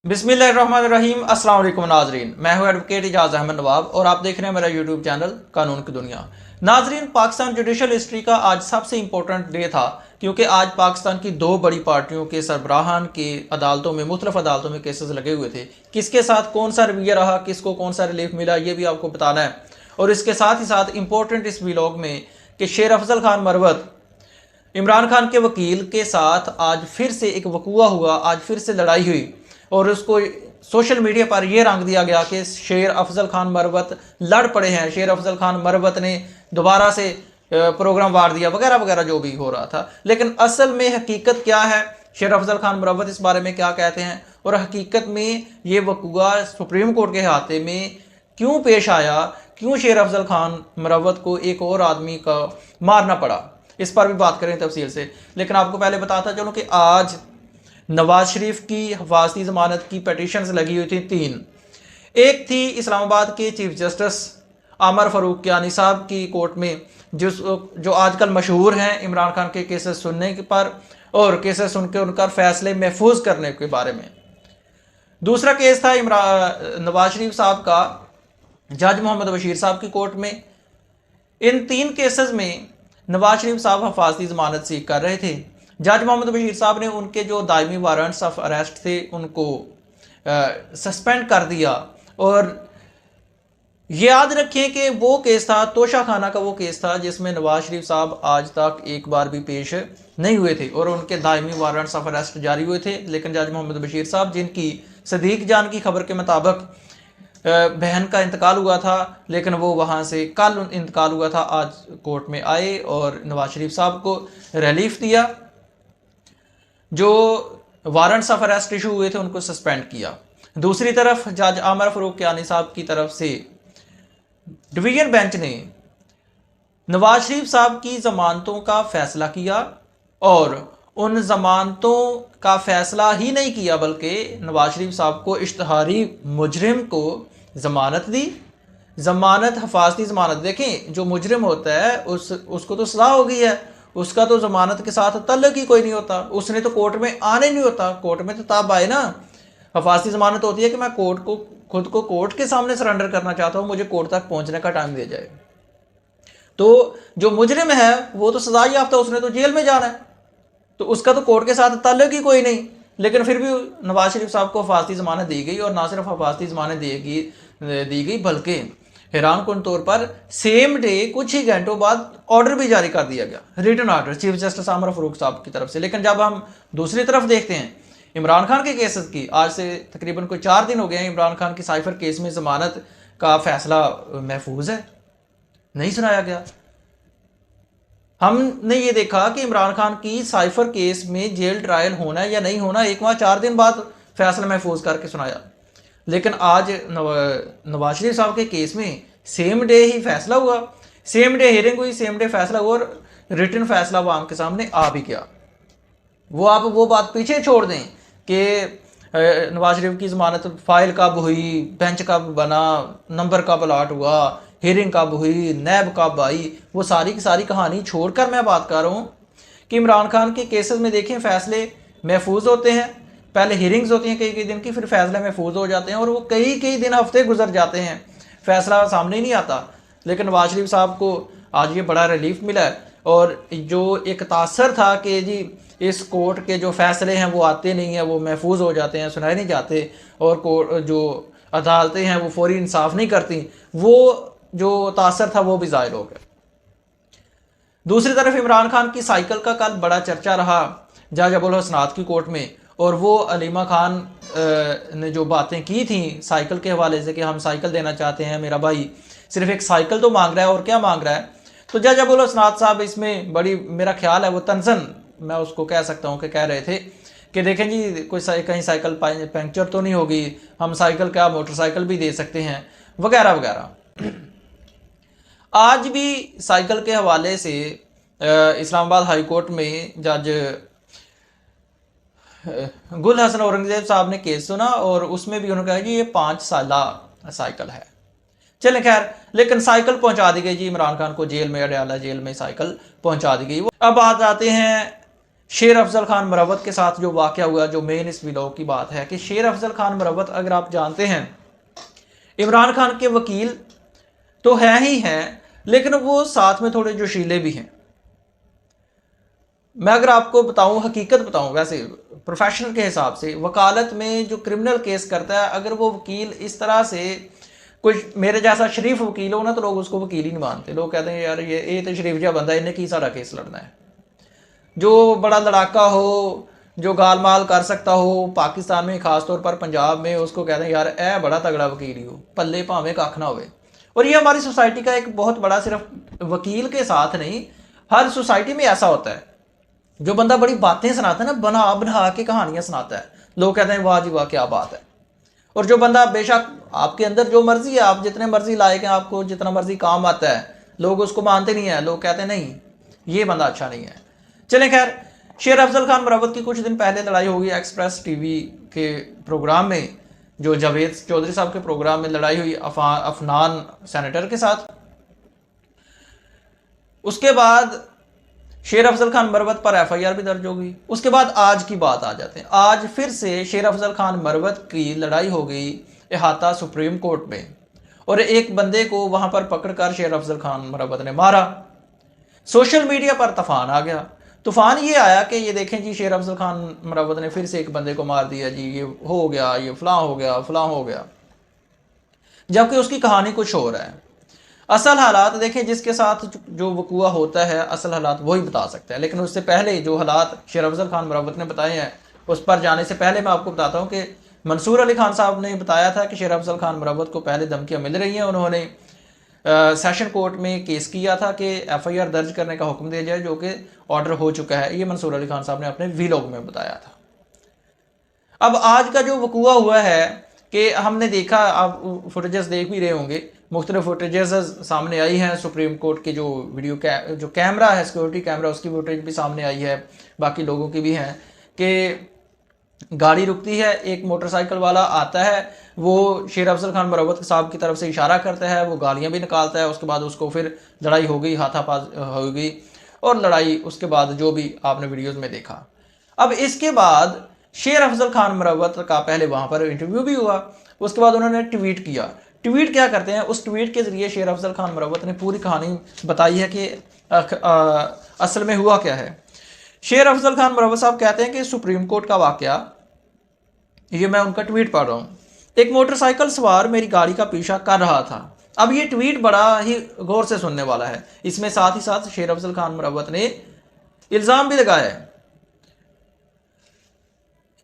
बिस्मिल्लाहिर्रहमानिर्रहीम। अस्सलाम वालेकुम नाजरीन, मैं हूं एडवोकेट इजाज अहमद नवाब और आप देख रहे हैं मेरा यूट्यूब चैनल कानून की दुनिया। नाजरीन, पाकिस्तान जुडिशल हिस्ट्री का आज सबसे इंपॉर्टेंट डे था क्योंकि आज पाकिस्तान की दो बड़ी पार्टियों के सरबराहान की अदालतों में मुख्तलिफ अदालतों में केसेस लगे हुए थे। किसके साथ कौन सा रवैया रहा, किसको कौन सा रिलीफ मिला, ये भी आपको बताना है। और इसके साथ ही साथ इंपॉर्टेंट इस व्लॉग में कि शेर अफजल खान मरवत इमरान खान के वकील के साथ आज फिर से एक वकूआ हुआ, आज फिर से लड़ाई हुई और उसको सोशल मीडिया पर यह रंग दिया गया कि शेर अफजल खान मरवत लड़ पड़े हैं, शेर अफजल खान मरवत ने दोबारा से प्रोग्राम वार दिया वगैरह वगैरह जो भी हो रहा था। लेकिन असल में हकीकत क्या है, शेर अफजल खान मरवत इस बारे में क्या कहते हैं और हकीकत में ये वकूआ सुप्रीम कोर्ट के हाथे में क्यों पेश आया, क्यों शेर अफजल खान मरवत को एक और आदमी का मारना पड़ा, इस पर भी बात करें तफसील से। लेकिन आपको पहले बताता चलो कि आज नवाज शरीफ की हिफाजती ज़मानत की पटिशन्स लगी हुई थी तीन। एक थी इस्लामाबाद के चीफ जस्टिस आमर फारूक कियानी साहब की कोर्ट में, जो आजकल मशहूर हैं इमरान खान के केसेस सुनने के पर और केसेस सुन के उनका फैसले महफूज करने के बारे में। दूसरा केस था नवाज शरीफ साहब का जज मोहम्मद बशीर साहब की कोर्ट में। इन तीन केसेस में नवाज शरीफ साहब हिफाजती ज़मानत सीख कर रहे थे। जज मोहम्मद बशीर साहब ने उनके जो दायमी वारंट्स ऑफ अरेस्ट थे उनको सस्पेंड कर दिया। और याद रखें कि वो केस था तोशा खाना का, वो केस था जिसमें नवाज शरीफ साहब आज तक एक बार भी पेश नहीं हुए थे और उनके दायमी वारंट्स ऑफ अरेस्ट जारी हुए थे। लेकिन जज मोहम्मद बशीर साहब, जिनकी सदीक जान की खबर के मुताबिक बहन का इंतकाल हुआ था, लेकिन वो वहाँ से कल इंतकाल हुआ था, आज कोर्ट में आए और नवाज शरीफ साहब को रिलीफ दिया। जो वारंट्स ऑफ अरेस्ट इशू हुए थे उनको सस्पेंड किया। दूसरी तरफ जज आमर फारूक कियानी साहब की तरफ से डिवीजन बेंच ने नवाज शरीफ साहब की जमानतों का फैसला किया और उन जमानतों का फैसला ही नहीं किया बल्कि नवाज शरीफ साहब को इश्तहारी मुजरिम को जमानत दी। जमानत, हिफाजती जमानत, देखें जो मुजरिम होता है उसको तो सजा हो गई है, उसका तो जमानत के साथ तल्लुक ही कोई नहीं होता, उसने तो कोर्ट में आने नहीं होता। कोर्ट में तो तब आए ना, हिफाजती जमानत होती है कि मैं खुद को कोर्ट के सामने सरेंडर करना चाहता हूँ, मुझे कोर्ट तक पहुंचने का टाइम दिया जाए। तो जो मुजरिम है वो तो सजा याफ्ता, उसने तो जेल में जाना है, तो उसका तो कोर्ट के साथ ताल्लुक ही कोई नहीं। लेकिन फिर भी नवाज शरीफ साहब को हिफाजती ज़मानत दी गई और ना सिर्फ हिफाजती ज़मानत दी गई बल्कि हैरान कुन तौर पर सेम डे कुछ ही घंटों बाद ऑर्डर भी जारी कर दिया गया, रिटन ऑर्डर चीफ जस्टिस आमर फारूक साहब की तरफ से। लेकिन जब हम दूसरी तरफ देखते हैं इमरान खान के केसेस की, आज से तकरीबन कोई 4 दिन हो गए हैं इमरान खान की साइफर केस में ज़मानत का फैसला महफूज है, नहीं सुनाया गया। हमने ये देखा कि इमरान खान की साइफर केस में जेल ट्रायल होना है या नहीं होना, एक माह 4 दिन बाद फैसला महफूज करके सुनाया। लेकिन आज नवाज शरीफ साहब के केस में सेम डे ही फैसला हुआ, सेम डे हियरिंग हुई, सेम डे फैसला हुआ और रिटन फैसला वो आम के सामने आ भी गया। वो आप वो बात पीछे छोड़ दें कि नवाज शरीफ की ज़मानत फाइल कब हुई, बेंच कब बना, नंबर कब अलाट हुआ, हियरिंग कब हुई, नैब कब आई, वो सारी की सारी कहानी छोड़कर मैं बात कर रहा हूँ कि इमरान खान के केसेस में देखें फैसले महफूज होते हैं। पहले हियरिंग्स होती हैं कई कई दिन की, फिर फैसले महफूज हो जाते हैं और वो कई कई दिन, हफ्ते गुजर जाते हैं, फैसला सामने ही नहीं आता। लेकिन नवाज शरीफ साहब को आज ये बड़ा रिलीफ मिला है। और जो एक तासर था कि जी इस कोर्ट के जो फैसले हैं वो आते नहीं हैं, वो महफूज हो जाते हैं, सुनाए नहीं जाते और कोर्ट जो अदालतें हैं वो फौरी इंसाफ नहीं करती, वो जो तासर था वो भी ज़ाहिर हो गया। दूसरी तरफ इमरान खान की साइकिल का कल बड़ा चर्चा रहा जज अबुल हसनात की कोर्ट में, और वो अलीमा खान ने जो बातें की थी साइकिल के हवाले से कि हम साइकिल देना चाहते हैं, मेरा भाई सिर्फ एक साइकिल तो मांग रहा है और क्या मांग रहा है। तो जज अबुल हसनात साहब इसमें बड़ी, मेरा ख्याल है वो तंजन मैं उसको कह सकता हूँ कि कह रहे थे कि देखें जी कोई कहीं साइकिल पंक्चर तो नहीं होगी, हम साइकिल क्या मोटरसाइकिल भी दे सकते हैं वगैरह वगैरह। आज भी साइकिल के हवाले से इस्लामाबाद हाई कोर्ट में जज गुल हसन औरंगजेब साहब ने केस सुना और उसमें भी उन्होंने कहा कि ये 5 साला साइकिल है। चलें खैर, लेकिन साइकिल पहुंचा दी गई जी इमरान खान को जेल में, अडयाला जेल में साइकिल पहुंचा दी गई। अब आ जाते हैं शेर अफजल खान मरवत के साथ जो वाक़या हुआ, जो मेन इस व्लॉग की बात है कि शेर अफजल खान मरवत, अगर आप जानते हैं, इमरान खान के वकील तो हैं ही हैं, लेकिन वो साथ में थोड़े जोशीले भी हैं। मैं अगर आपको बताऊं, हकीकत बताऊं, वैसे प्रोफेशनल के हिसाब से वकालत में जो क्रिमिनल केस करता है, अगर वो वकील इस तरह से कुछ मेरे जैसा शरीफ वकील हो ना, तो लोग उसको वकील ही नहीं मानते। लोग कहते हैं यार ये तो शरीफ जहा बंदा, इन्हें की सारा केस लड़ना है। जो बड़ा लड़ाका हो, जो गाल माल कर सकता हो पाकिस्तान में, खासतौर पर पंजाब में, उसको कहते हैं यार ए बड़ा तगड़ा वकील ही हो, पल्ले भावें कख ना होवे। और ये हमारी सोसाइटी का एक बहुत बड़ा, सिर्फ वकील के साथ नहीं, हर सोसाइटी में ऐसा होता है। जो बंदा बड़ी बातें सुनाता है ना, बना बना के कहानियां सुनाता है, लोग कहते हैं वाह जी वाह क्या बात है। और जो बंदा बेशक आपके अंदर जो मर्जी है, आप जितने मर्जी लायक हैं, आपको जितना मर्जी काम आता है, लोग उसको मानते नहीं है। लोग कहते हैं नहीं ये बंदा अच्छा नहीं है। चलें खैर, शेर अफजल खान मरवत की कुछ दिन पहले लड़ाई हो गई एक्सप्रेस टीवी के प्रोग्राम में, जो जावेद चौधरी साहब के प्रोग्राम में लड़ाई हुई अफनान सेनेटर के साथ। उसके बाद शेर अफजल खान मरवत पर एफआईआर भी दर्ज हो गई। उसके बाद आज की बात आ जाते हैं। आज फिर से शेर अफजल खान मरवत की लड़ाई हो गई इहाता सुप्रीम कोर्ट में, और एक बंदे को वहां पर पकड़कर शेर अफजल खान मरवत ने मारा। सोशल मीडिया पर तूफान आ गया। तूफान ये आया कि ये देखें जी, शेर अफजल खान मरवत ने फिर से एक बंदे को मार दिया जी, ये हो गया, ये फलां हो गया, फलां हो गया, जबकि उसकी कहानी कुछ और है। असल हालात देखें, जिसके साथ जो वकूआ होता है, असल हालात वही बता सकता है। लेकिन उससे पहले जो हालात शेर अफजल खान मरवत ने बताए हैं, उस पर जाने से पहले मैं आपको बताता हूँ कि मंसूर अली खान साहब ने बताया था कि शेर अफजल खान मरवत को पहले धमकियाँ मिल रही हैं। उन्होंने सेशन कोर्ट में केस किया था कि एफआईआर दर्ज करने का हुक्म दिया जाए, जो कि ऑर्डर हो चुका है। ये मंसूर अली खान साहब ने अपने वीलॉग में बताया था। अब आज का जो वकूआ हुआ है कि हमने देखा, आप फुटेजेस देख भी रहे होंगे, मुख्तलिफ फुटेजेस सामने आई हैं। सुप्रीम कोर्ट के जो जो कैमरा है, सिक्योरिटी कैमरा, उसकी फुटेज भी सामने आई है, बाकी लोगों की भी हैं, कि गाड़ी रुकती है, एक मोटरसाइकिल वाला आता है, वो शेर अफजल खान मरवत साहब की तरफ से इशारा करता है, वो गालियां भी निकालता है। उसके बाद उसको फिर लड़ाई हो गई, हाथापात हो गई, और लड़ाई उसके बाद जो भी आपने वीडियोज़ में देखा। अब इसके बाद शेर अफजल खान मरवत का पहले वहाँ पर इंटरव्यू भी हुआ, उसके बाद उन्होंने ट्वीट किया। ट्वीट क्या करते हैं, उस ट्वीट के ज़रिए शेर अफजल खान मरवत ने पूरी कहानी बताई है कि असल में हुआ क्या है। शेर अफजल खान मरवत साहब कहते हैं कि सुप्रीम कोर्ट का वाकया, ये मैं उनका ट्वीट पढ़ रहा हूँ, एक मोटरसाइकिल सवार मेरी गाड़ी का पीछा कर रहा था। अब ये ट्वीट बड़ा ही गौर से सुनने वाला है। इसमें साथ ही साथ शेर अफजल खान मरवत ने इल्ज़ाम भी लगाया है।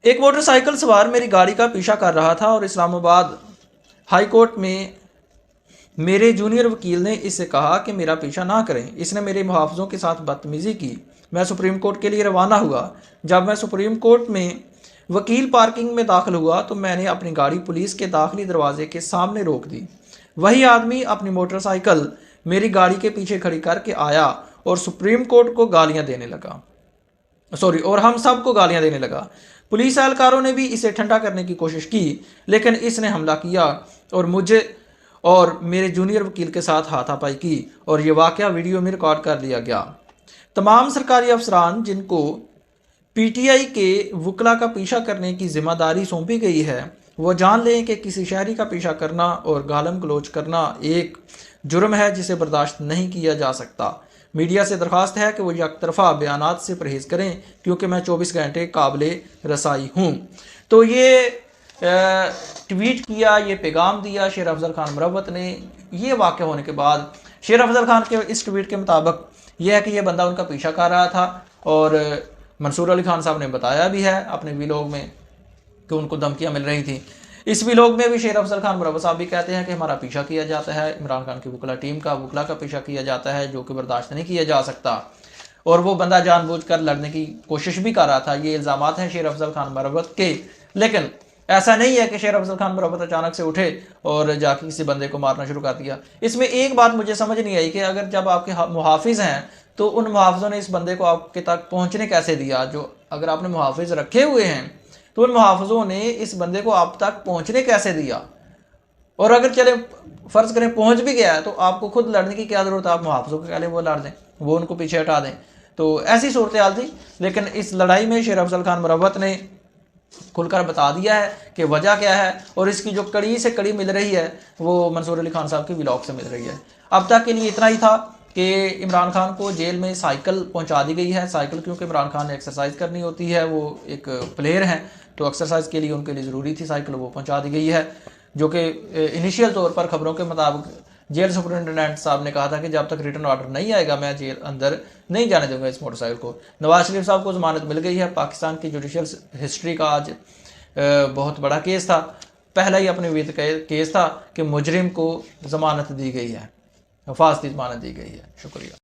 एक मोटरसाइकिल सवार मेरी गाड़ी का पीछा कर रहा था और इस्लामाबाद हाई कोर्ट में मेरे जूनियर वकील ने इससे कहा कि मेरा पीछा ना करें। इसने मेरे मुहाफ़िज़ों के साथ बदतमीज़ी की। मैं सुप्रीम कोर्ट के लिए रवाना हुआ। जब मैं सुप्रीम कोर्ट में वकील पार्किंग में दाखिल हुआ तो मैंने अपनी गाड़ी पुलिस के दाखिली दरवाजे के सामने रोक दी। वही आदमी अपनी मोटरसाइकिल मेरी गाड़ी के पीछे खड़ी करके आया और सुप्रीम कोर्ट को गालियां देने लगा, और हम सब को गालियां देने लगा। पुलिस एहलकारों ने भी इसे ठंडा करने की कोशिश की, लेकिन इसने हमला किया और मुझे और मेरे जूनियर वकील के साथ हाथापाई की, और ये वाकया वीडियो में रिकॉर्ड कर लिया गया। तमाम सरकारी अफसरान जिनको पीटीआई के वकला का पीछा करने की जिम्मेदारी सौंपी गई है, वो जान लें कि किसी शहरी का पीछा करना और गालम गलोच करना एक जुर्म है जिसे बर्दाश्त नहीं किया जा सकता। मीडिया से दरख्वास्त है कि वो यकतरफा बयानात से परहेज़ करें, क्योंकि मैं 24 घंटे काबिले रसाई हूँ। तो ये ट्वीट किया, ये पैगाम दिया शेर अफजल खान मरवत ने। ये वाक़या होने के बाद शेर अफजल खान के इस ट्वीट के मुताबिक यह है कि यह बंदा उनका पीछा कर रहा था, और मंसूर अली खान साहब ने बताया भी है अपने व्लॉग में कि उनको धमकियाँ मिल रही थी। इस व्लॉग में भी शेर अफजल खान मरवत साहब भी कहते हैं कि हमारा पीछा किया जाता है, इमरान खान की वकला टीम का वकला का पीछा किया जाता है, जो कि बर्दाश्त नहीं किया जा सकता। और वो बंदा जानबूझकर लड़ने की कोशिश भी कर रहा था। ये इल्ज़ामात हैं शेर अफजल खान मरवत के। लेकिन ऐसा नहीं है कि शेर अफजल खान मरवत अचानक से उठे और जाके किसी बंदे को मारना शुरू कर दिया। इसमें एक बात मुझे समझ नहीं आई कि अगर जब आपके मुहाफिज हैं तो उन मुहाफिजों ने इस बंदे को आपके तक पहुंचने कैसे दिया। जो अगर आपने मुहाफिज रखे हुए हैं तो उन मुहाफिजों ने इस बंदे को आप तक पहुंचने कैसे दिया। और अगर चले फ़र्ज़ करें पहुंच भी गया है तो आपको खुद लड़ने की क्या ज़रूरत है। आप मुहाफिजों के पहले वो लड़ दें, वो उनको पीछे हटा दें। तो ऐसी सूरत हाल थी। लेकिन इस लड़ाई में शेर अफजल खान मुरवत ने खुलकर बता दिया है कि वजह क्या है, और इसकी जो कड़ी से कड़ी मिल रही है वो मंसूर अली खान साहब के व्लॉग से मिल रही है। अब तक के लिए इतना ही था कि इमरान खान को जेल में साइकिल पहुंचा दी गई है। साइकिल क्योंकि इमरान खान ने एक्सरसाइज करनी होती है, वो एक प्लेयर हैं, तो एक्सरसाइज के लिए उनके लिए ज़रूरी थी साइकिल, वो पहुंचा दी गई है। जो कि इनिशियल तौर पर खबरों के मुताबिक जेल सुपरिटेंडेंट साहब ने कहा था कि जब तक रिटर्न ऑर्डर नहीं आएगा मैं जेल अंदर नहीं जाने दूंगा इस मोटरसाइकिल को। नवाज शरीफ साहब को ज़मानत मिल गई है। पाकिस्तान की जुडिशल हिस्ट्री का आज बहुत बड़ा केस था, पहला ही अपने विद केस था कि मुजरिम को ज़मानत दी गई है, हिफाजती ज़मानत दी गई है। शुक्रिया।